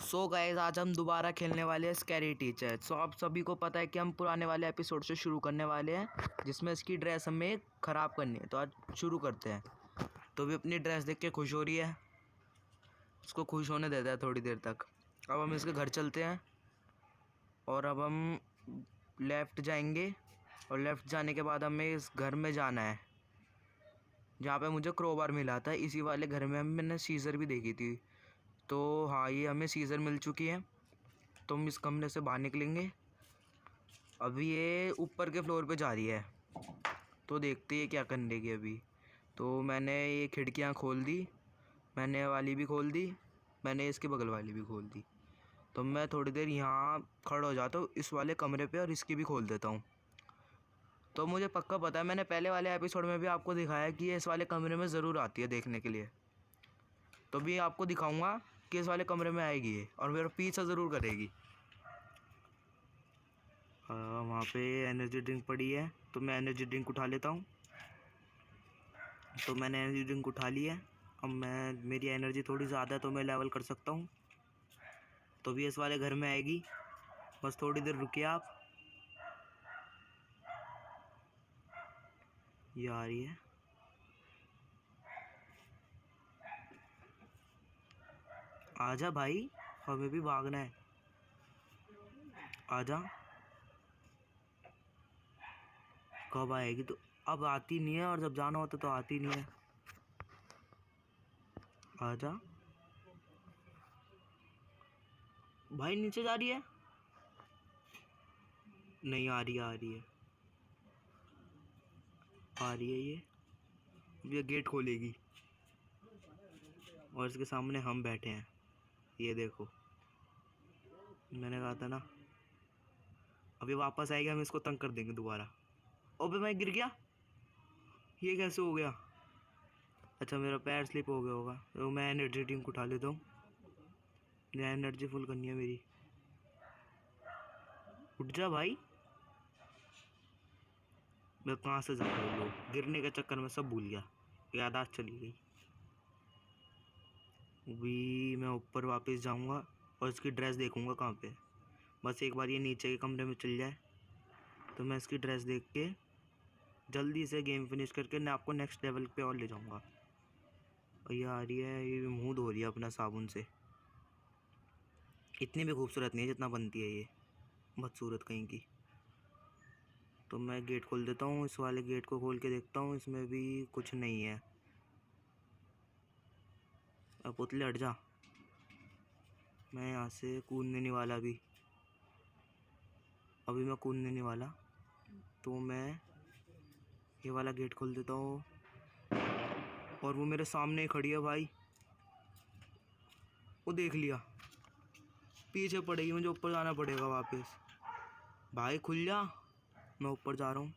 So guys आज हम दोबारा खेलने वाले हैं स्कैरी टीचर। सो आप सभी को पता है कि हम पुराने वाले एपिसोड से शुरू करने वाले हैं जिसमें इसकी ड्रेस हमें ख़राब करनी है। तो आज शुरू करते हैं। तो भी अपनी ड्रेस देख के खुश हो रही है, उसको खुश होने देता है थोड़ी देर तक। अब हम इसके घर चलते हैं और अब हम लेफ़्ट जाएंगे और लेफ़्ट जाने के बाद हमें इस घर में जाना है जहाँ पे मुझे क्रोबार मिला था। इसी वाले घर में मैंने सीज़र भी देखी थी। तो हाँ, ये हमें सीज़र मिल चुकी है। तो हम इस कमरे से बाहर निकलेंगे। अभी ये ऊपर के फ्लोर पे जा रही है, तो देखते हैं क्या करने की अभी। तो मैंने ये खिड़कियाँ खोल दी, मैंने वाली भी खोल दी, मैंने इसके बगल वाली भी खोल दी। तो मैं थोड़ी देर यहाँ खड़ा हो जाता हूँ इस वाले कमरे पे और इसकी भी खोल देता हूँ। तो मुझे पक्का पता है, मैंने पहले वाले एपिसोड में भी आपको दिखाया कि ये इस वाले कमरे में ज़रूर आती है देखने के लिए। तो भी आपको दिखाऊंगा कि इस वाले कमरे में आएगी ये और मेरा पीछा ज़रूर करेगी। वहाँ पे एनर्जी ड्रिंक पड़ी है, तो मैं एनर्जी ड्रिंक उठा लेता हूँ। तो मैंने एनर्जी ड्रिंक उठा ली है। अब मेरी एनर्जी थोड़ी ज़्यादा है तो मैं लेवल कर सकता हूँ। तो भी इस वाले घर में आएगी, बस थोड़ी देर रुकिए आप। ये आ रही है। आजा भाई, हमें भी भागना है, आजा। कब आएगी? तो अब आती नहीं है और जब जाना होता तो आती नहीं है। आजा भाई, नीचे जा रही है। नहीं आ रही, आ रही है, आ रही है ये गेट खोलेगी और इसके सामने हम बैठे हैं। ये देखो, मैंने कहा था ना, अभी वापस आएगा, हम इसको तंग कर देंगे दोबारा। ओबे मैं गिर गया, ये कैसे हो गया? अच्छा, मेरा पैर स्लिप हो गया होगा। तो मैं एनर्जी ड्रिंक उठा लेता हूँ, एनर्जी फुल करनी है मेरी। उठ जा भाई। मैं कहाँ से जा रहा हूँ? लोग गिरने के चक्कर में सब भूल गया, यादाश्त चली गई। अभी मैं ऊपर वापस जाऊँगा और इसकी ड्रेस देखूँगा कहाँ पे। बस एक बार ये नीचे के कमरे में चल जाए तो मैं इसकी ड्रेस देख के जल्दी से गेम फिनिश करके मैं आपको नेक्स्ट लेवल पे और ले जाऊँगा। और ये आ रही है, ये मुँह धो रही है अपना साबुन से। इतनी भी खूबसूरत नहीं है जितना बनती है ये, बदसूरत कहीं की। तो मैं गेट खोल देता हूँ, इस वाले गेट को खोल के देखता हूँ, इसमें भी कुछ नहीं है। अब पुतले हट जा, मैं यहाँ से कूदने नहीं वाला अभी मैं कूदने नहीं वाला। तो मैं ये वाला गेट खोल देता हूँ और वो मेरे सामने ही खड़ी है भाई। वो देख लिया, पीछे पड़ेगी, मुझे ऊपर जाना पड़ेगा वापस। भाई खुल जा, मैं ऊपर जा रहा हूँ।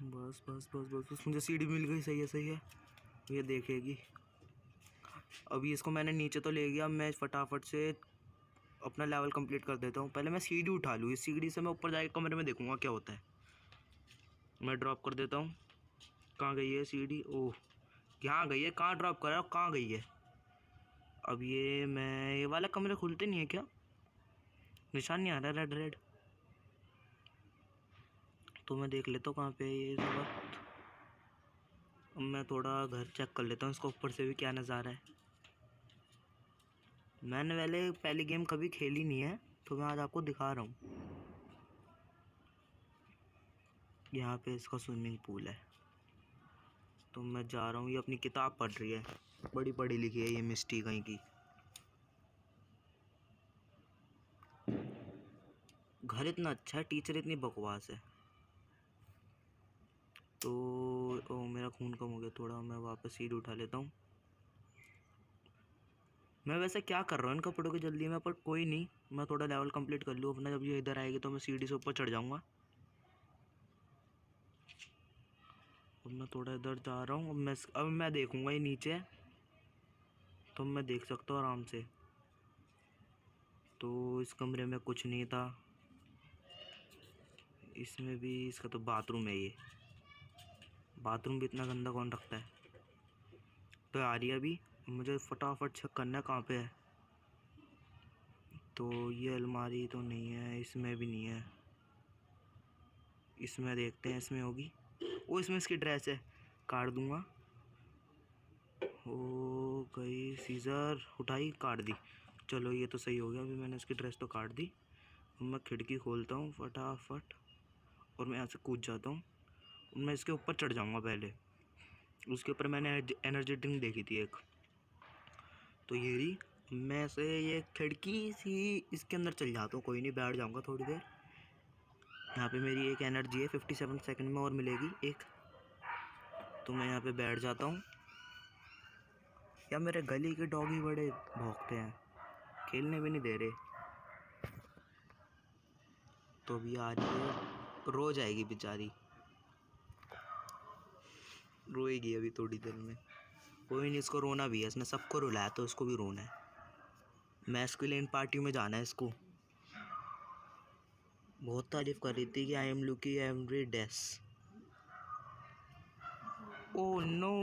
बस बस बस बस बस, मुझे सीढ़ी मिल गई। सही है सही है, ये देखेगी। अभी इसको मैंने नीचे तो ले गया, मैं फटाफट से अपना लेवल कंप्लीट कर देता हूँ। पहले मैं सीढ़ी उठा लूँ, इस सीढ़ी से मैं ऊपर जाके कमरे में देखूँगा क्या होता है। मैं ड्रॉप कर देता हूँ। कहाँ गई है सीढ़ी? ओह, यहाँ गई है। कहाँ ड्रॉप करा, कहाँ गई है? अब ये वाला कमरे खुलते नहीं है क्या? निशान नहीं आ रहा रेड रेड। तो मैं देख लेता हूँ कहाँ पे है ये इस वक्त। अब मैं थोड़ा घर चेक कर लेता हूँ, इसको ऊपर से भी क्या नज़ारा है। मैंने पहली गेम कभी खेली नहीं है तो मैं आज आपको दिखा रहा हूँ। यहाँ पे इसका स्विमिंग पूल है। तो मैं जा रहा हूँ, ये अपनी किताब पढ़ रही है, बड़ी पढ़ी लिखी है ये मिस्टी कहीं की। घर इतना अच्छा है, टीचर इतनी बकवास है। तो मेरा खून कम हो गया थोड़ा, मैं वापस सीढ़ी उठा लेता हूँ। मैं वैसे क्या कर रहा हूँ इन कपड़ों की जल्दी में, पर कोई नहीं, मैं थोड़ा लेवल कंप्लीट कर लूँ अपना। जब ये इधर आएगी तो मैं सीढ़ी से ऊपर चढ़ जाऊँगा। अब मैं थोड़ा इधर जा रहा हूँ। अब मैं देखूँगा ये नीचे है तो मैं देख सकता हूँ आराम से। तो इस कमरे में कुछ नहीं था, इसमें भी। इसका तो बाथरूम है, ये बाथरूम भी इतना गंदा कौन रखता है? तो आ रही है अभी, मुझे फटाफट चेक करना है कहाँ पे है। तो ये अलमारी तो नहीं है, इसमें भी नहीं है, इसमें देखते हैं, इसमें होगी। वो इसमें इसकी ड्रेस है, काट दूंगा। हो गई, सीज़र उठाई, काट दी। चलो ये तो सही हो गया, अभी मैंने इसकी ड्रेस तो काट दी। मैं खिड़की खोलता हूँ फटाफट और मैं यहाँ से कूद जाता हूँ। मैं इसके ऊपर चढ़ जाऊँगा पहले। उसके ऊपर मैंने एनर्जी ड्रिंक देखी थी एक, तो ये रही। मैं से ये खिड़की सी इसके अंदर चल जाता हूँ, कोई नहीं, बैठ जाऊँगा थोड़ी देर। यहाँ पे मेरी एक एनर्जी है, 57 सेकंड में और मिलेगी एक। तो मैं यहाँ पे बैठ जाता हूँ। या मेरे गली के डॉगी बड़े भौंकते हैं, खेलने भी नहीं दे रहे। तो अभी आ रही है, रो जाएगी बेचारी, रोएगी अभी थोड़ी देर में। कोई नहीं, इसको रोना भी है, इसने सबको रुलाया तो इसको भी रोना है। मैस्कुलिन पार्टी में जाना है इसको। बहुत तारीफ कर रही थी कि आई एम लुकी एवरी डेस। ओह नो,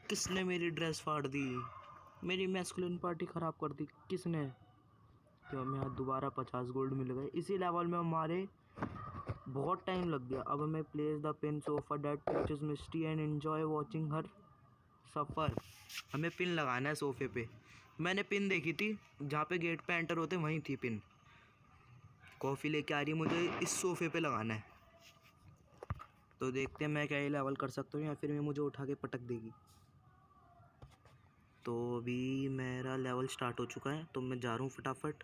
किसने मेरी ड्रेस फाड़ दी, मेरी मैस्कुलिन पार्टी ख़राब कर दी किसने। तो हमें यहाँ दोबारा 50 गोल्ड मिल गए। इसी लेवल में हमारे बहुत टाइम लग गया। अब हमें place the pin sofa date pictures Misty and enjoy watching her suffer. हमें पिन लगाना है सोफे पे। मैंने पिन देखी थी जहाँ पे गेट पे एंटर होते वहीं थी पिन। कॉफ़ी लेके आ रही है, मुझे इस सोफे पे लगाना है। तो देखते हैं मैं क्या ये लेवल कर सकता हूँ या फिर मैं मुझे उठा के पटक देगी। तो अभी मेरा लेवल स्टार्ट हो चुका है, तो मैं जा रहा हूँ फटाफट।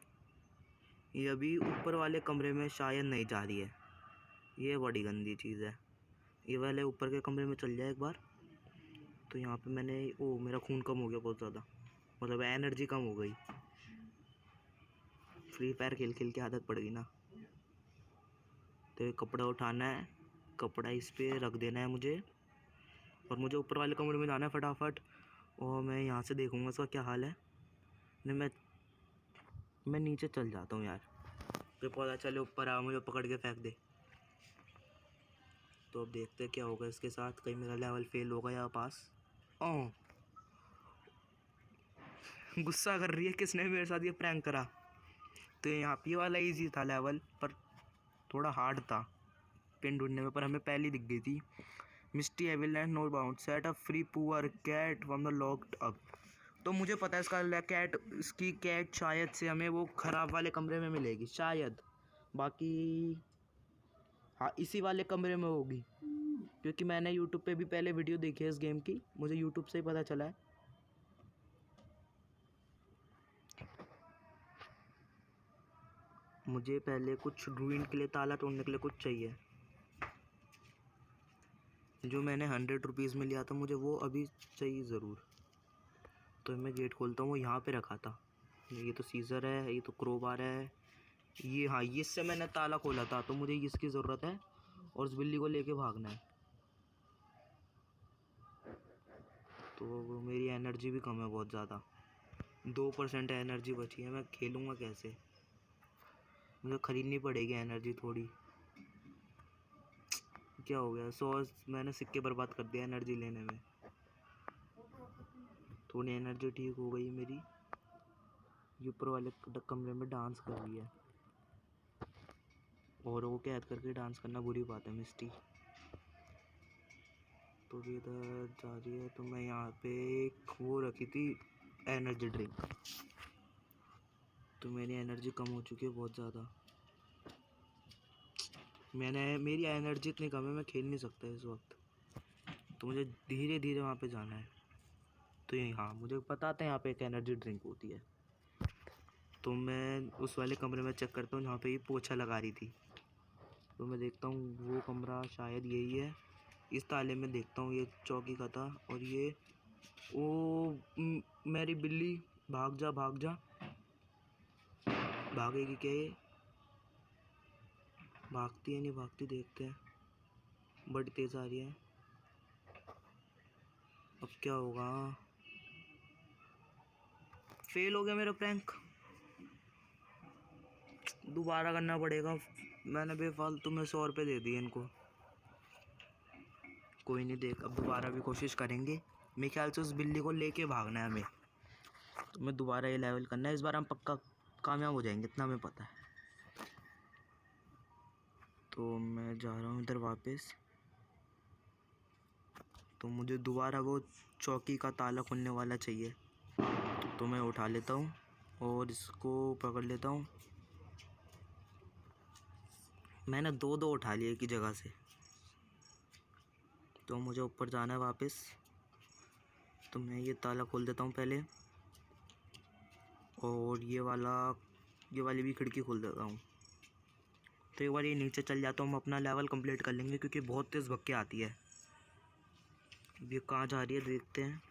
ये अभी ऊपर वाले कमरे में शायद नहीं जा रही है, ये बड़ी गंदी चीज़ है। ये वाले ऊपर के कमरे में चल जाए एक बार। तो यहाँ पे मैंने, ओ मेरा खून कम हो गया बहुत ज़्यादा, मतलब एनर्जी कम हो गई। फ्री फायर खेल खेल के आदत पड़ गई ना। तो ये कपड़ा उठाना है, कपड़ा इस पर रख देना है मुझे, और मुझे ऊपर वाले कमरे में जाना है फटाफट। और मैं यहाँ से देखूँगा इसका क्या हाल है। नहीं, मैं नीचे चल जाता हूँ यार, तो पता चले ऊपर आ मुझे पकड़ के फेंक दे। तो अब देखते हैं क्या होगा इसके साथ, कहीं मेरा लेवल फेल होगा या पास। ओह, गुस्सा कर रही है, किसने मेरे साथ ये प्रैंक करा। तो यहाँ पे वाला इजी था लेवल, पर थोड़ा हार्ड था पिन ढूंढने में, पर हमें पहले दिख गई थी। Misty evil and no bound set up free poor cat from the locked up. तो मुझे पता है इसकी कैट शायद से हमें वो ख़राब वाले कमरे में मिलेगी शायद। बाकी हाँ, इसी वाले कमरे में होगी, क्योंकि मैंने यूट्यूब पे भी पहले वीडियो देखी है इस गेम की, मुझे यूट्यूब से ही पता चला है। मुझे पहले कुछ रूइन के लिए, ताला तोड़ने के लिए कुछ चाहिए। जो मैंने 100 रुपीज़ में लिया था, मुझे वो अभी चाहिए ज़रूर। तो मैं गेट खोलता हूँ, वो यहाँ पे रखा था। ये तो सीज़र है, ये तो क्रोबार है, ये हाँ, इससे मैंने ताला खोला था, तो मुझे इसकी ज़रूरत है और उस बिल्ली को लेके भागना है। तो मेरी एनर्जी भी कम है बहुत ज़्यादा, 2% एनर्जी बची है। मैं खेलूँगा कैसे, मुझे ख़रीदनी पड़ेगी एनर्जी थोड़ी। क्या हो गया, 100 मैंने सिक्के बर्बाद कर दिया एनर्जी लेने में। थोड़ी एनर्जी ठीक हो गई मेरी। ये ऊपर वाले कमरे में डांस कर रही है, और वो कैद करके डांस करना बुरी बात है मिस्टी। तो भी इधर जा रही है, तो मैं यहाँ पे एक वो रखी थी एनर्जी ड्रिंक। तो मेरी एनर्जी कम हो चुकी है बहुत ज़्यादा। मेरी एनर्जी इतनी कम है, मैं खेल नहीं सकता इस वक्त। तो मुझे धीरे धीरे वहाँ पे जाना है। तो यही हाँ, मुझे बताते हैं यहाँ पे एक एनर्जी ड्रिंक होती है। तो मैं उस वाले कमरे में चेक करता हूँ जहाँ पे ये पोछा लगा रही थी। तो मैं देखता हूँ वो कमरा शायद यही है। इस ताले में देखता हूँ ये चौकी का था, और ये मेरी बिल्ली, भाग जा भाग जा। भागेगी क्या ये, भागती है नहीं भागती, देखते हैं। बड़ी तेज़ आ रही है, अब क्या होगा। फेल हो गया मेरा प्रैंक, दोबारा करना पड़ेगा। मैंने बेफालतू में 100 रुपये दे दिए इनको। कोई नहीं, देख अब दोबारा भी कोशिश करेंगे। मेरे ख्याल से उस बिल्ली को लेके भागना है हमें। तो मैं दोबारा ये लेवल करना है, इस बार हम पक्का कामयाब हो जाएंगे, इतना हमें पता है। तो मैं जा रहा हूँ इधर वापस। तो मुझे दोबारा वो चौकी का ताला खुलने वाला चाहिए, तो मैं उठा लेता हूँ और इसको पकड़ लेता हूँ। मैंने दो उठा लिए एक ही जगह से। तो मुझे ऊपर जाना है वापस। तो मैं ये ताला खोल देता हूँ पहले, और ये वाली भी खिड़की खोल देता हूँ। तो एक बार ये नीचे चल जाता हूँ, हम अपना लेवल कंप्लीट कर लेंगे, क्योंकि बहुत तेज़ भग के आती है। ये कहाँ जा रही है देखते हैं।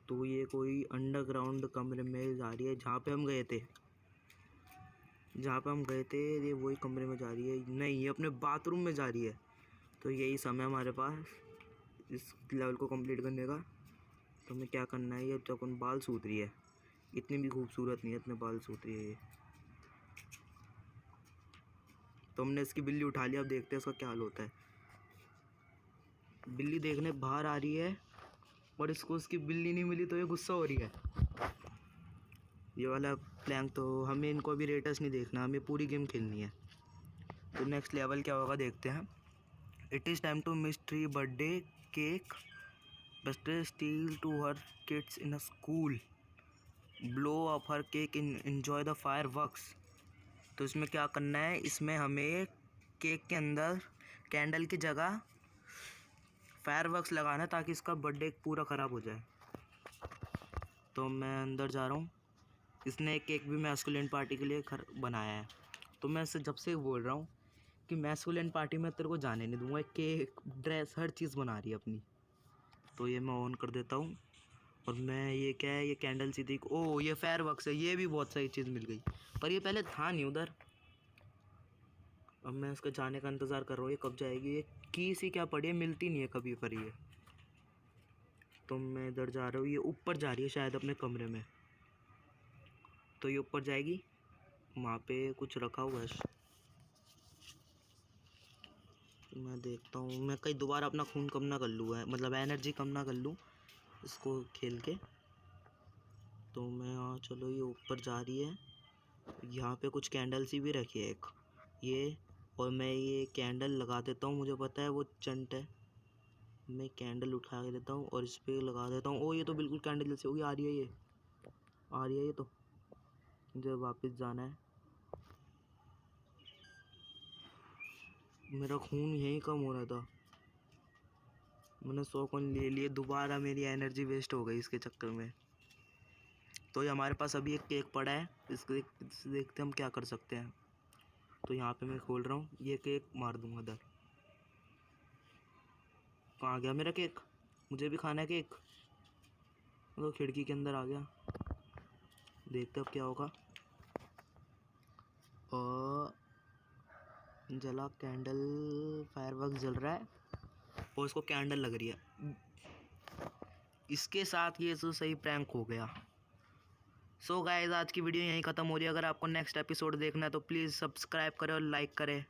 तो ये कोई अंडरग्राउंड कमरे में जा रही है, जहाँ पे हम गए थे। ये वही कमरे में जा रही है। नहीं, ये अपने बाथरूम में जा रही है। तो यही समय हमारे पास इस लेवल को कंप्लीट करने का। तो हमें क्या करना है, ये अब अपन बाल सूत रही है, इतनी भी खूबसूरत नहीं है, इतने बाल सूत रही है ये। तो हमने इसकी बिल्ली उठा लिया, अब देखते हैं इसका क्या हाल होता है। बिल्ली देखने बाहर आ रही है, और इसको उसकी बिल्ली नहीं मिली तो ये गुस्सा हो रही है। ये वाला प्लैंक तो हमें इनको अभी रेटस नहीं देखना, हमें पूरी गेम खेलनी है। तो नेक्स्ट लेवल क्या होगा देखते हैं। It is time to mystery birthday cake buster steal to her kids in a school blow up her cake in enjoy the fireworks. तो इसमें क्या करना है, इसमें हमें केक के अंदर कैंडल की जगह फायर वर्क्स लगाना है, ताकि इसका बर्थडे पूरा ख़राब हो जाए। तो मैं अंदर जा रहा हूँ। इसने एक केक भी मैस्कुलिन पार्टी के लिए बनाया है। तो मैं इससे जब से बोल रहा हूँ कि मैस्कुलिन पार्टी में तेरे को जाने नहीं दूँगा, केक ड्रेस हर चीज़ बना रही है अपनी। तो ये मैं ऑन कर देता हूँ, और मैं ये क्या है, ये कैंडल सी थी, ओह ये फायर वर्क्स है, ये भी बहुत सही चीज़ मिल गई, पर ये पहले था नहीं उधर। अब मैं इसके जाने का इंतज़ार कर रहा हूँ, ये कब जाएगी। ये की सी क्या पड़ी है, मिलती नहीं है कभी पर ये। तो मैं इधर जा रहा हूँ, ये ऊपर जा रही है शायद अपने कमरे में। तो ये ऊपर जाएगी, वहाँ पे कुछ रखा हुआ है। मैं देखता हूँ, मैं कहीं दोबारा अपना खून कम ना कर लूँ, मतलब एनर्जी कम ना कर लूँ इसको खेल के। तो मैं हाँ चलो, ये ऊपर जा रही है। यहाँ पे कुछ कैंडल्स ही भी रखी है एक ये, और मैं ये कैंडल लगा देता हूँ। मुझे पता है वो चंट है, मैं कैंडल उठा के देता हूँ और इस पर लगा देता हूँ। ओ ये तो बिल्कुल कैंडल जैसे होगी, आ रही है ये, आ रही है ये। तो मुझे वापस जाना है, मेरा खून यहीं कम हो रहा था, मैंने 100 कॉइन ले लिए, दोबारा मेरी एनर्जी वेस्ट हो गई इसके चक्कर में। तो ये हमारे पास अभी एक केक पड़ा है, इसको देखते हम क्या कर सकते हैं। तो यहाँ पे मैं खोल रहा हूँ, ये केक मार दूंगा इधर। कहाँ गया मेरा केक, मुझे भी खाना है केक। तो खिड़की के अंदर आ गया, देखते अब क्या होगा। और जला कैंडल, फायरवर्क जल रहा है और इसको कैंडल लग रही है। इसके साथ ये तो सही प्रैंक हो गया। सो गाइस, आज की वीडियो यहीं ख़त्म हो रही है। अगर आपको नेक्स्ट एपिसोड देखना है तो प्लीज़ सब्सक्राइब करें और लाइक करें।